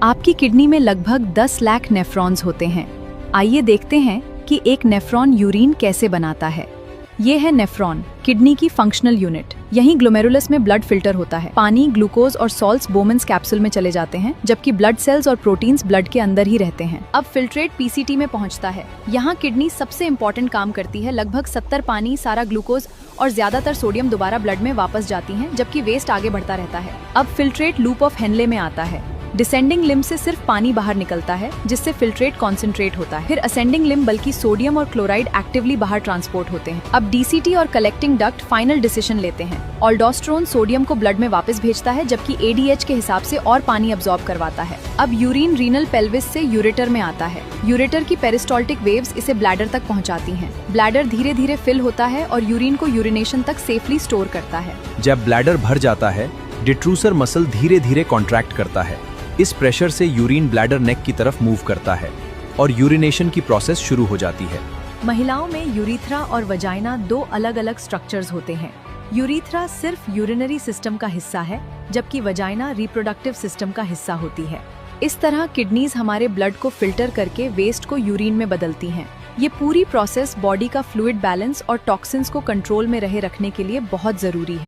आपकी किडनी में लगभग 10 लाख नेफ्रॉन्स होते हैं। आइए देखते हैं कि एक नेफ्रॉन यूरिन कैसे बनाता है। ये है नेफ्रॉन, किडनी की फंक्शनल यूनिट। यहीं ग्लोमेरुलस में ब्लड फिल्टर होता है। पानी, ग्लूकोज और सॉल्ट्स बोमेन्स कैप्सूल में चले जाते हैं, जबकि ब्लड सेल्स और प्रोटीन्स ब्लड के अंदर ही रहते हैं। अब फिल्ट्रेट पीसीटी में पहुंचता है। यहाँ किडनी सबसे इम्पोर्टेंट काम करती है। लगभग 70 पानी, सारा ग्लूकोज और ज्यादातर सोडियम दोबारा ब्लड में वापस जाती हैं, जबकि वेस्ट आगे बढ़ता रहता है। अब फिल्ट्रेट लूप ऑफ हेनले में आता है। डिसेंडिंग लिम्ब से सिर्फ पानी बाहर निकलता है, जिससे फिल्ट्रेट कॉन्सेंट्रेट होता है। फिर असेंडिंग लिम्ब बल्कि सोडियम और क्लोराइड एक्टिवली बाहर ट्रांसपोर्ट होते हैं। अब डीसीटी और कलेक्टिंग डक्ट फाइनल डिसीजन लेते हैं। ऑल्डोस्टेरोन सोडियम को ब्लड में वापस भेजता है, जबकि एडीएच के हिसाब से और पानी अब्सॉर्ब करवाता है। अब यूरिन रीनल पेल्विस से यूरेटर में आता है। यूरेटर की पेरिस्टोल्टिक वेव्स इसे ब्लैडर तक पहुंचाती हैं। ब्लैडर धीरे धीरे फिल होता है और यूरिन को यूरिनेशन तक सेफली स्टोर करता है। जब ब्लैडर भर जाता है, डिट्रूसर मसल धीरे धीरे कॉन्ट्रैक्ट करता है। इस प्रेशर से यूरिन ब्लैडर नेक की तरफ मूव करता है और यूरिनेशन की प्रोसेस शुरू हो जाती है। महिलाओं में यूरिथ्रा और वजाइना दो अलग अलग स्ट्रक्चर्स होते हैं। यूरिथ्रा सिर्फ यूरिनरी सिस्टम का हिस्सा है, जबकि वजाइना रिप्रोडक्टिव सिस्टम का हिस्सा होती है। इस तरह किडनीज हमारे ब्लड को फिल्टर करके वेस्ट को यूरिन में बदलती हैं। ये पूरी प्रोसेस बॉडी का फ्लूइड बैलेंस और टॉक्सिन्स को कंट्रोल में रहे रखने के लिए बहुत जरूरी है।